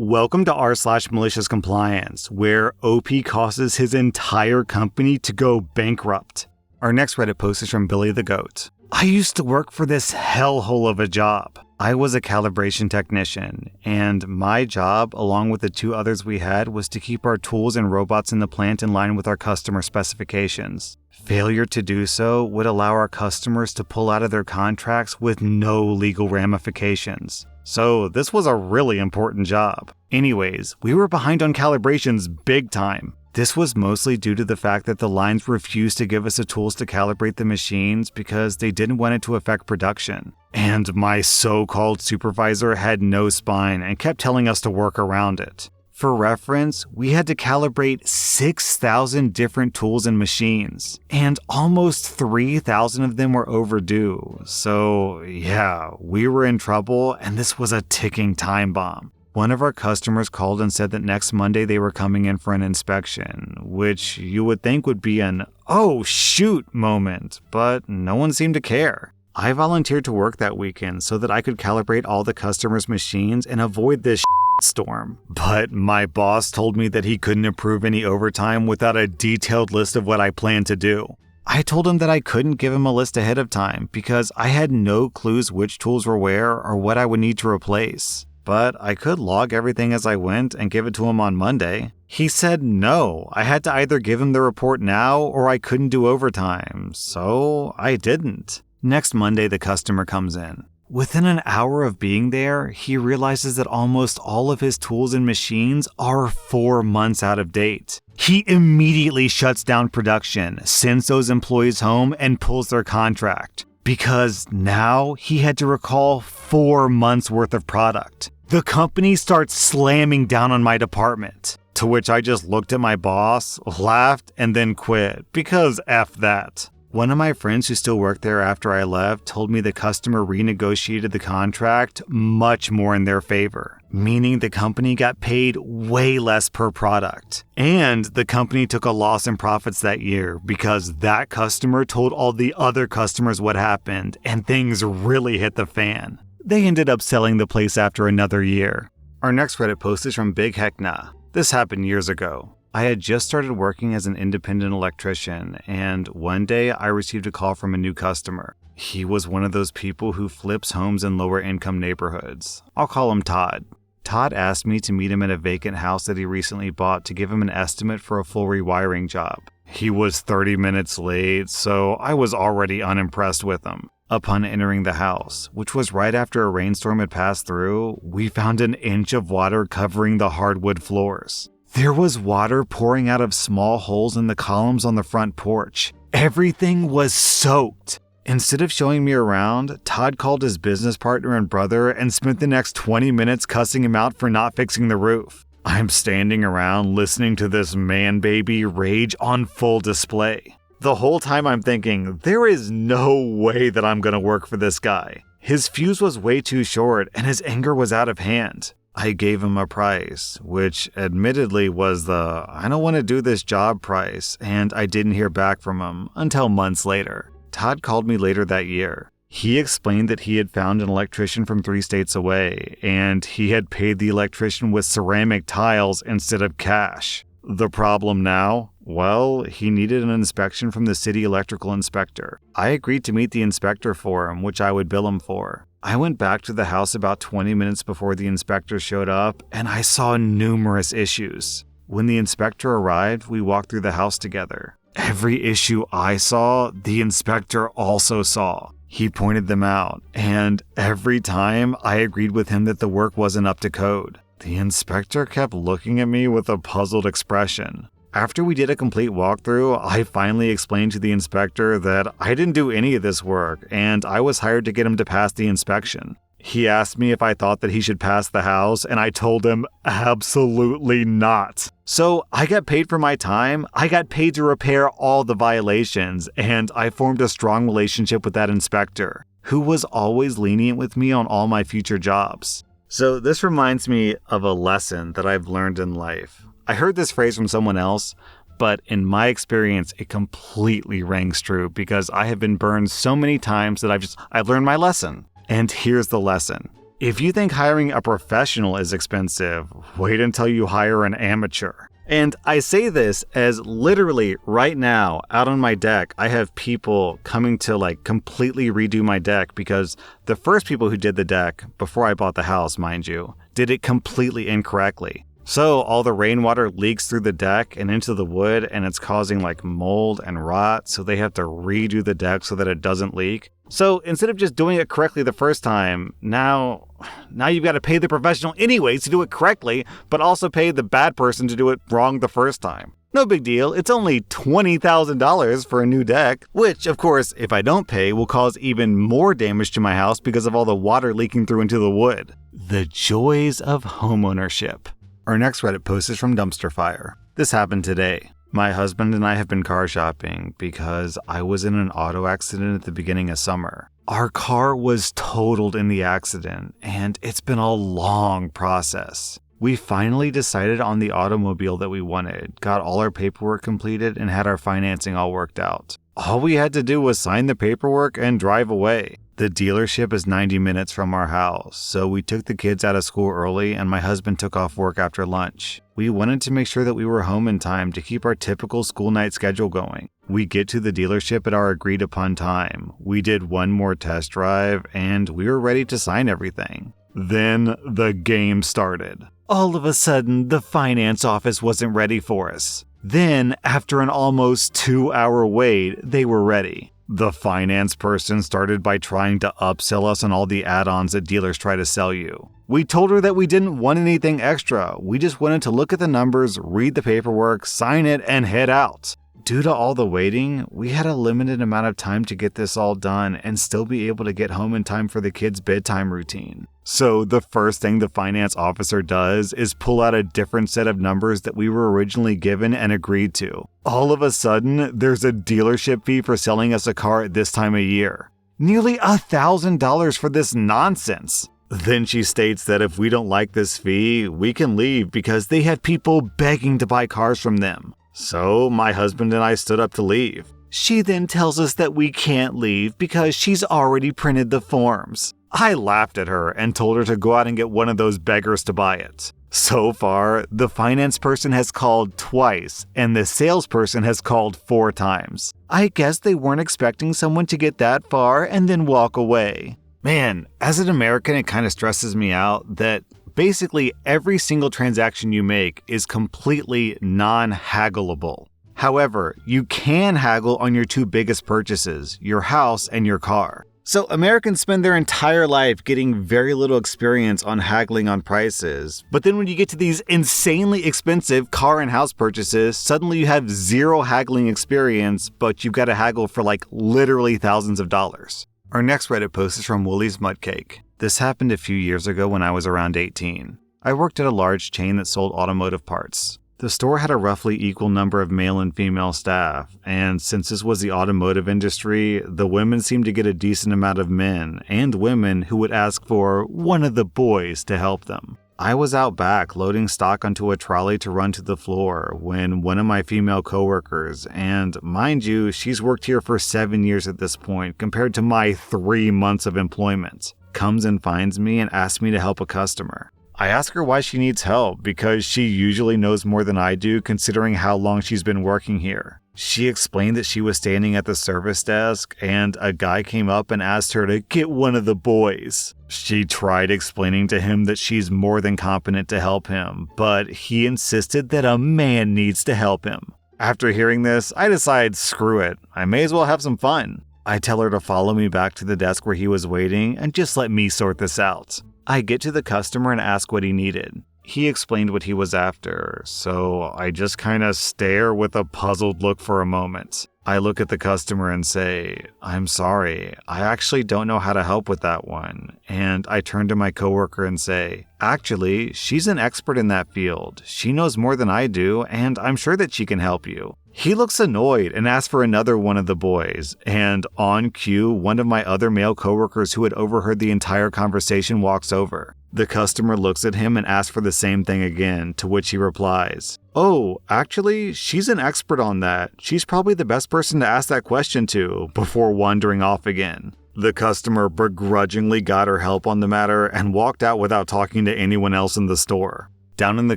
Welcome to r/Maliciouscompliance, where OP causes his entire company to go bankrupt. Our next Reddit post is from Billy the Goat. I used to work for this hellhole of a job. I was a calibration technician, and my job, along with the two others we had, was to keep our tools and robots in the plant in line with our customer specifications. Failure to do so would allow our customers to pull out of their contracts with no legal ramifications. So this was a really important job. Anyways, we were behind on calibrations big time. This was mostly due to the fact that the lines refused to give us the tools to calibrate the machines because they didn't want it to affect production. And my so-called supervisor had no spine and kept telling us to work around it. For reference, we had to calibrate 6,000 different tools and machines, and almost 3,000 of them were overdue. So yeah, we were in trouble, and this was a ticking time bomb. One of our customers called and said that next Monday they were coming in for an inspection, which you would think would be an "oh shoot" moment, but no one seemed to care. I volunteered to work that weekend so that I could calibrate all the customers' machines and avoid this storm. But my boss told me that he couldn't approve any overtime without a detailed list of what I planned to do. I told him that I couldn't give him a list ahead of time because I had no clues which tools were where or what I would need to replace. But I could log everything as I went and give it to him on Monday. He said no, I had to either give him the report now or I couldn't do overtime, so I didn't. Next Monday, the customer comes in. Within an hour of being there, he realizes that almost all of his tools and machines are 4 months out of date. He immediately shuts down production, sends those employees home, and pulls their contract. Because now he had to recall 4 months worth of product. The company starts slamming down on my department, to which I just looked at my boss, laughed, and then quit, because F that. One of my friends who still worked there after I left told me the customer renegotiated the contract much more in their favor, meaning the company got paid way less per product. And the company took a loss in profits that year because that customer told all the other customers what happened and things really hit the fan. They ended up selling the place after another year. Our next Reddit post is from Big Heck Nah. This happened years ago. I had just started working as an independent electrician, and one day I received a call from a new customer. He was one of those people who flips homes in lower income neighborhoods. I'll call him Todd. Todd asked me to meet him at a vacant house that he recently bought to give him an estimate for a full rewiring job. He was 30 minutes late, so I was already unimpressed with him. Upon entering the house, which was right after a rainstorm had passed through, we found an inch of water covering the hardwood floors. There was water pouring out of small holes in the columns on the front porch. Everything was soaked. Instead of showing me around, Todd called his business partner and brother and spent the next 20 minutes cussing him out for not fixing the roof. I'm standing around listening to this man-baby rage on full display. The whole time I'm thinking, there is no way that I'm gonna work for this guy. His fuse was way too short and his anger was out of hand. I gave him a price, which admittedly was the "I don't want to do this job" price, and I didn't hear back from him until months later. Todd called me later that year. He explained that he had found an electrician from 3 states away, and he had paid the electrician with ceramic tiles instead of cash. The problem now? Well, he needed an inspection from the city electrical inspector. I agreed to meet the inspector for him, which I would bill him for. I went back to the house about 20 minutes before the inspector showed up, and I saw numerous issues. When the inspector arrived, we walked through the house together. Every issue I saw, the inspector also saw. He pointed them out, and every time I agreed with him that the work wasn't up to code. The inspector kept looking at me with a puzzled expression. After we did a complete walkthrough, I finally explained to the inspector that I didn't do any of this work, and I was hired to get him to pass the inspection. He asked me if I thought that he should pass the house, and I told him absolutely not. So I got paid for my time, I got paid to repair all the violations, and I formed a strong relationship with that inspector, who was always lenient with me on all my future jobs. So this reminds me of a lesson that I've learned in life. I heard this phrase from someone else, but in my experience, it completely rings true because I have been burned so many times that I've learned my lesson. And here's the lesson. If you think hiring a professional is expensive, wait until you hire an amateur. And I say this as literally right now, out on my deck, I have people coming to completely redo my deck because the first people who did the deck, before I bought the house, mind you, did it completely incorrectly. So all the rainwater leaks through the deck and into the wood, and it's causing mold and rot, so they have to redo the deck so that it doesn't leak. So instead of just doing it correctly the first time, now you've got to pay the professional anyways to do it correctly, but also pay the bad person to do it wrong the first time. No big deal, it's only $20,000 for a new deck, which, of course, if I don't pay, will cause even more damage to my house because of all the water leaking through into the wood. The joys of homeownership. Our next Reddit post is from Dumpster Fire. This happened today. My husband and I have been car shopping because I was in an auto accident at the beginning of summer. Our car was totaled in the accident, and it's been a long process. We finally decided on the automobile that we wanted, got all our paperwork completed, and had our financing all worked out. All we had to do was sign the paperwork and drive away. The dealership is 90 minutes from our house, so we took the kids out of school early and my husband took off work after lunch. We wanted to make sure that we were home in time to keep our typical school night schedule going. We get to the dealership at our agreed upon time. We did one more test drive and we were ready to sign everything. Then the game started. All of a sudden, the finance office wasn't ready for us. Then, after an almost 2-hour wait, they were ready. The finance person started by trying to upsell us on all the add-ons that dealers try to sell you. We told her that we didn't want anything extra. We just wanted to look at the numbers, read the paperwork, sign it, and head out. Due to all the waiting, we had a limited amount of time to get this all done and still be able to get home in time for the kids' bedtime routine. So the first thing the finance officer does is pull out a different set of numbers that we were originally given and agreed to. All of a sudden, there's a dealership fee for selling us a car at this time of year. Nearly $1,000 for this nonsense. Then she states that if we don't like this fee, we can leave because they have people begging to buy cars from them. So my husband and I stood up to leave. She then tells us that we can't leave because she's already printed the forms. I laughed at her and told her to go out and get one of those beggars to buy it. So far, the finance person has called twice and the salesperson has called 4 times. I guess they weren't expecting someone to get that far and then walk away. Man, as an American, it kind of stresses me out that basically every single transaction you make is completely non-haggleable. However, you can haggle on your 2 biggest purchases, your house and your car. So Americans spend their entire life getting very little experience on haggling on prices. But then when you get to these insanely expensive car and house purchases, suddenly you have 0 haggling experience, but you've got to haggle for literally thousands of dollars. Our next Reddit post is from Woolie's Mudcake. This happened a few years ago when I was around 18. I worked at a large chain that sold automotive parts. The store had a roughly equal number of male and female staff, and since this was the automotive industry, the women seemed to get a decent amount of men and women who would ask for one of the boys to help them. I was out back loading stock onto a trolley to run to the floor when one of my female coworkers, and mind you, she's worked here for 7 years at this point compared to my 3 months of employment, comes and finds me and asks me to help a customer. I ask her why she needs help because she usually knows more than I do considering how long she's been working here. She explained that she was standing at the service desk and a guy came up and asked her to get one of the boys. She tried explaining to him that she's more than competent to help him, but he insisted that a man needs to help him. After hearing this, I decide screw it, I may as well have some fun. I tell her to follow me back to the desk where he was waiting and just let me sort this out. I get to the customer and ask what he needed. He explained what he was after, so I just kind of stare with a puzzled look for a moment. I look at the customer and say, "I'm sorry, I actually don't know how to help with that one." And I turn to my coworker and say, "Actually, she's an expert in that field. She knows more than I do, and I'm sure that she can help you." He looks annoyed and asks for another one of the boys, and on cue, one of my other male coworkers who had overheard the entire conversation walks over. The customer looks at him and asks for the same thing again, to which he replies, "Oh, actually, she's an expert on that. She's probably the best person to ask that question to," before wandering off again. The customer begrudgingly got her help on the matter and walked out without talking to anyone else in the store. Down in the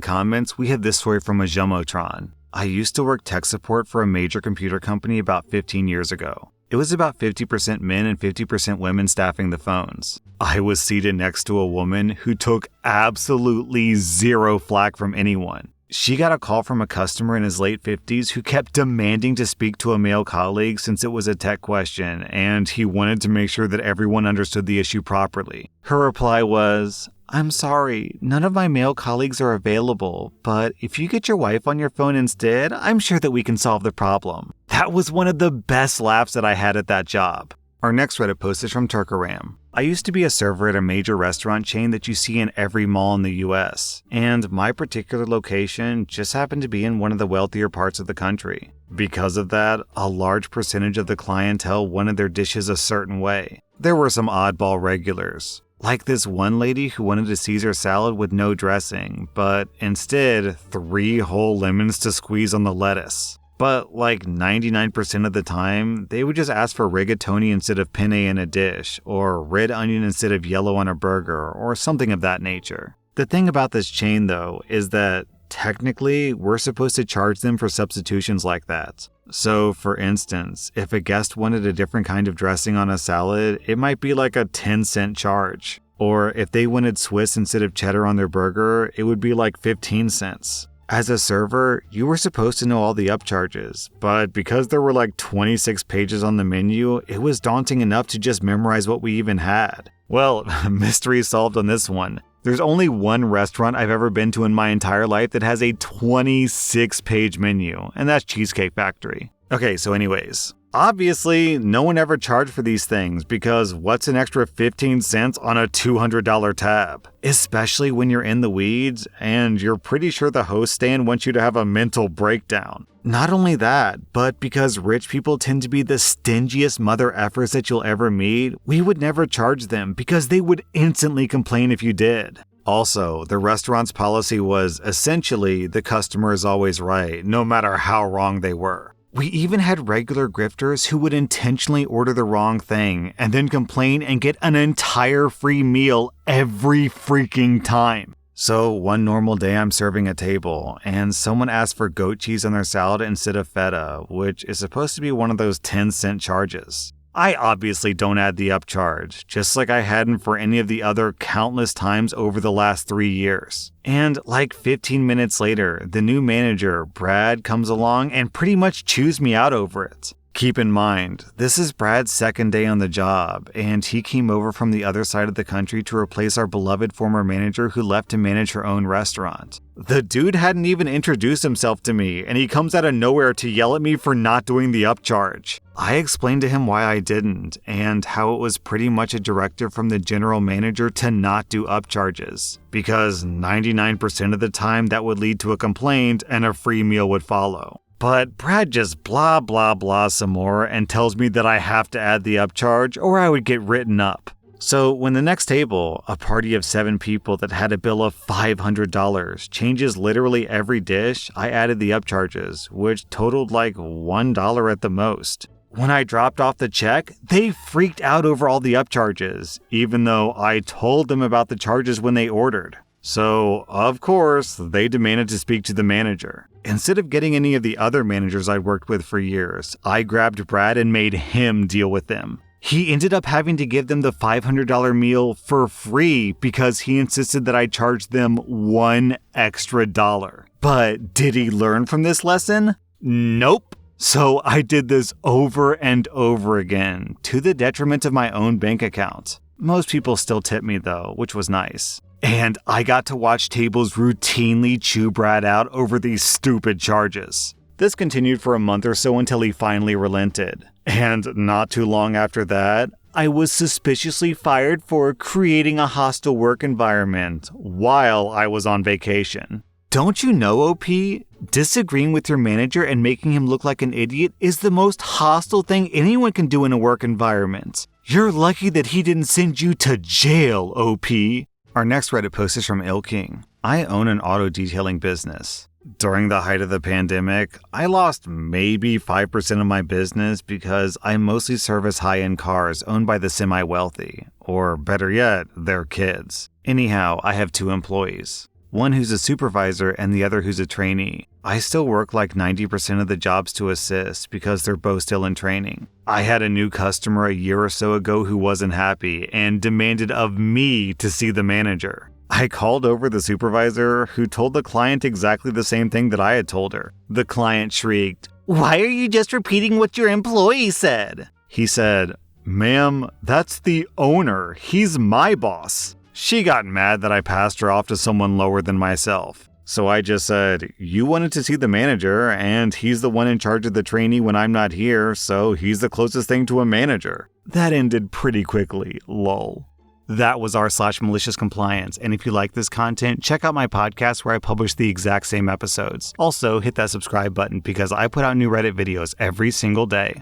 comments, we have this story from a Jumbotron. I used to work tech support for a major computer company about 15 years ago. It was about 50% men and 50% women staffing the phones. I was seated next to a woman who took absolutely zero flack from anyone. She got a call from a customer in his late 50s who kept demanding to speak to a male colleague since it was a tech question, and he wanted to make sure that everyone understood the issue properly. Her reply was, "I'm sorry, none of my male colleagues are available, but if you get your wife on your phone instead, I'm sure that we can solve the problem." That was one of the best laughs that I had at that job. Our next Reddit post is from Turkaram. I used to be a server at a major restaurant chain that you see in every mall in the US, and my particular location just happened to be in one of the wealthier parts of the country. Because of that, a large percentage of the clientele wanted their dishes a certain way. There were some oddball regulars, like this one lady who wanted a Caesar salad with no dressing, but instead 3 whole lemons to squeeze on the lettuce. But like 99% of the time, they would just ask for rigatoni instead of penne in a dish, or red onion instead of yellow on a burger, or something of that nature. The thing about this chain though is that technically we're supposed to charge them for substitutions like that. So for instance, if a guest wanted a different kind of dressing on a salad, it might be like a 10-cent charge. Or if they wanted Swiss instead of cheddar on their burger, it would be like 15 cents. As a server, you were supposed to know all the upcharges, but because there were like 26 pages on the menu, it was daunting enough to just memorize what we even had. Well, mystery solved on this one. There's only one restaurant I've ever been to in my entire life that has a 26-page menu, and that's Cheesecake Factory. Okay, so anyways, obviously, no one ever charged for these things because what's an extra 15 cents on a $200 tab? Especially when you're in the weeds and you're pretty sure the host stand wants you to have a mental breakdown. Not only that, but because rich people tend to be the stingiest mother effers that you'll ever meet, we would never charge them because they would instantly complain if you did. Also, the restaurant's policy was essentially the customer is always right, no matter how wrong they were. We even had regular grifters who would intentionally order the wrong thing and then complain and get an entire free meal every freaking time. So one normal day I'm serving a table and someone asked for goat cheese on their salad instead of feta, which is supposed to be one of those 10-cent charges. I obviously don't add the upcharge, just like I hadn't for any of the other countless times over the last 3 years. And like 15 minutes later, the new manager, Brad, comes along and pretty much chews me out over it. Keep in mind, this is Brad's second day on the job, and he came over from the other side of the country to replace our beloved former manager who left to manage her own restaurant. The dude hadn't even introduced himself to me, and he comes out of nowhere to yell at me for not doing the upcharge. I explained to him why I didn't, and how it was pretty much a directive from the general manager to not do upcharges, because 99% of the time that would lead to a complaint and a free meal would follow. But Brad just blah blah blah some more and tells me that I have to add the upcharge or I would get written up. So when the next table, a party of 7 people that had a bill of $500, changes literally every dish, I added the upcharges, which totaled like $1 at the most. When I dropped off the check, they freaked out over all the upcharges, even though I told them about the charges when they ordered. So, of course, they demanded to speak to the manager. Instead of getting any of the other managers I'd worked with for years, I grabbed Brad and made him deal with them. He ended up having to give them the $500 meal for free because he insisted that I charge them $1 extra. But did he learn from this lesson? Nope. So I did this over and over again, to the detriment of my own bank account. Most people still tip me though, which was nice. And I got to watch tables routinely chew Brad out over these stupid charges. This continued for a month or so until he finally relented. And not too long after that, I was suspiciously fired for creating a hostile work environment while I was on vacation. Don't you know, OP? Disagreeing with your manager and making him look like an idiot is the most hostile thing anyone can do in a work environment. You're lucky that he didn't send you to jail, OP. Our next Reddit post is from Il King. I own an auto detailing business. During the height of the pandemic, I lost maybe 5% of my business because I mostly service high-end cars owned by the semi-wealthy, or better yet, their kids. Anyhow, I have 2 employees. One who's a supervisor and the other who's a trainee. I still work like 90% of the jobs to assist because they're both still in training. I had a new customer a year or so ago who wasn't happy and demanded of me to see the manager. I called over the supervisor, who told the client exactly the same thing that I had told her. The client shrieked, "Why are you just repeating what your employee said?" He said, "Ma'am, that's the owner. He's my boss." She got mad that I passed her off to someone lower than myself. So I just said, "You wanted to see the manager, and he's the one in charge of the trainee when I'm not here, so he's the closest thing to a manager." That ended pretty quickly, lol. That was r/Maliciouscompliance, and if you like this content, check out my podcast where I publish the exact same episodes. Also, hit that subscribe button because I put out new Reddit videos every single day.